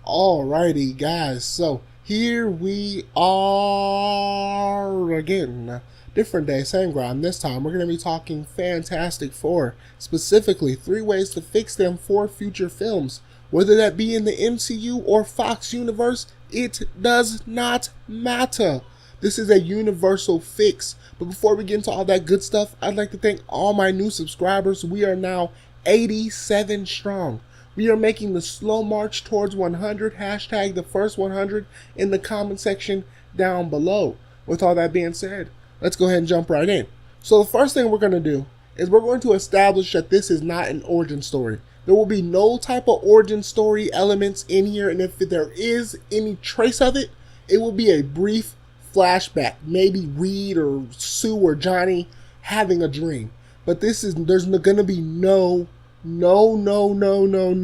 Alrighty, guys, so here we are again. Different day, same grind. This time we're going to be talking Fantastic Four, specifically 3 ways to fix them for future films. Whether that be in the MCU or Fox universe, it does not matter. This is a universal fix. But before we get into all that good stuff, I'd like to thank all my new subscribers. We are now 87 strong. We are making the slow march towards 100. Hashtag the first 100 in the comment section down below. With all that being said, let's go ahead and jump right in. So the first thing we're going to do is we're going to establish that this is not an origin story. There will be no type of origin story elements in here, and if there is any trace of it, it will be a brief flashback. Maybe Reed or Sue or Johnny having a dream. But there's going to be no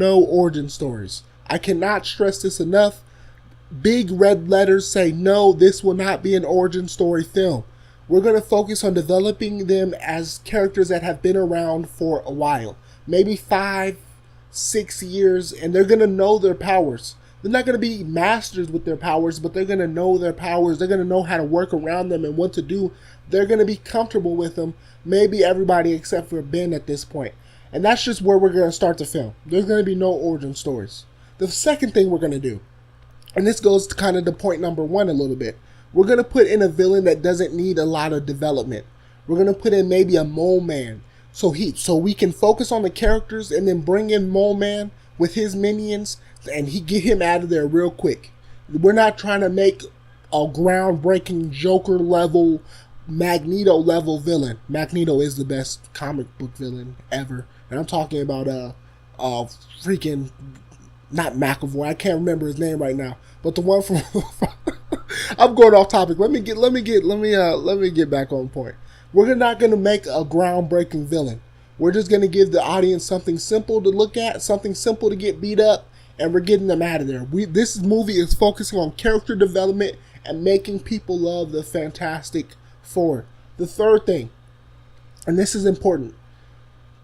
origin stories. I cannot stress this enough. Big red letters say no, this will not be an origin story film. We're going to focus on developing them as characters that have been around for a while. Maybe 5-6 years, and they're going to know their powers. They're not going to be masters with their powers, but they're going to know their powers. They're going to know how to work around them and what to do. They're going to be comfortable with them. Maybe everybody except for Ben at this point. And that's just where we're going to start the film. There's going to be no origin stories. The second thing we're going to do, and this goes to kind of the point number 1 a little bit, we're going to put in a villain that doesn't need a lot of development. We're going to put in maybe a Mole Man. So we can focus on the characters and then bring in Mole Man with his minions and get him out of there real quick. We're not trying to make a groundbreaking Joker level, Magneto level villain. Magneto is the best comic book villain ever. And I'm talking about freaking not McAvoy. I can't remember his name right now, but the one from I'm going off topic. Let me get back on point. We're not going to make a groundbreaking villain. We're just going to give the audience something simple to look at, something simple to get beat up, and we're getting them out of there. This movie is focusing on character development and making people love the Fantastic Four. The third thing, and this is important,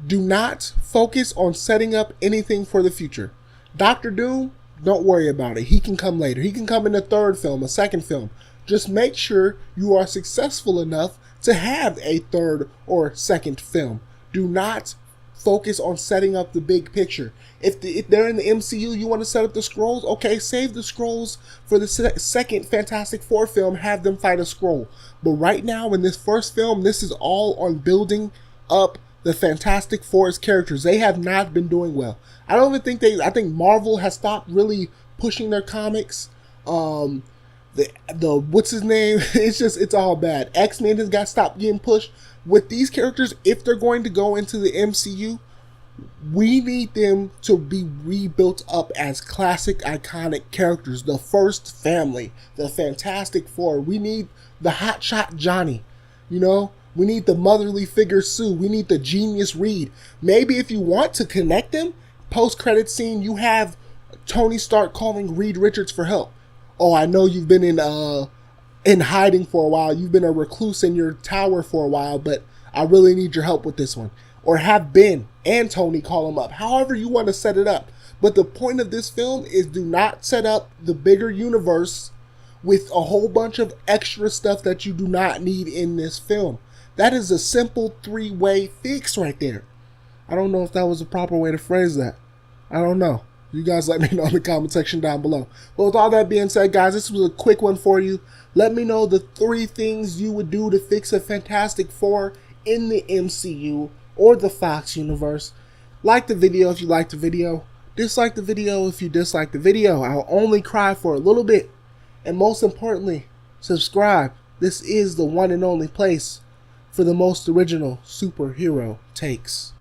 do not focus on setting up anything for the future. Dr. Doom, don't worry about it. He can come later. He can come in a third film, a second film. Just make sure you are successful enough to have a third or second film. Do not focus on setting up the big picture. If they're in the MCU, you want to set up the Skrulls, okay, save the Skrulls for the second Fantastic Four film, have them fight a Skrull. But right now, in this first film, this is all on building up the Fantastic Four's characters. They have not been doing well. I don't even think I think Marvel has stopped really pushing their comics. The what's his name? It's all bad. X-Men has got stopped getting pushed. With these characters, if they're going to go into the MCU, we need them to be rebuilt up as classic, iconic characters. The first family, the Fantastic Four. We need the hotshot Johnny, We need the motherly figure Sue. We need the genius Reed. Maybe if you want to connect them, post-credit scene, you have Tony Stark calling Reed Richards for help. Oh, I know you've been in hiding for a while. You've been a recluse in your tower for a while, but I really need your help with this one. Or have Ben and Tony call him up. However you want to set it up. But the point of this film is do not set up the bigger universe with a whole bunch of extra stuff that you do not need in this film. That is a simple 3-way fix right there. I don't know if that was a proper way to phrase that. I don't know. You guys let me know in the comment section down below. But with all that being said, guys, this was a quick one for you. Let me know the 3 things you would do to fix a Fantastic Four in the MCU or the Fox universe. Like the video if you liked the video. Dislike the video if you dislike the video. I'll only cry for a little bit. And most importantly, subscribe. This is the one and only place for the most original superhero takes.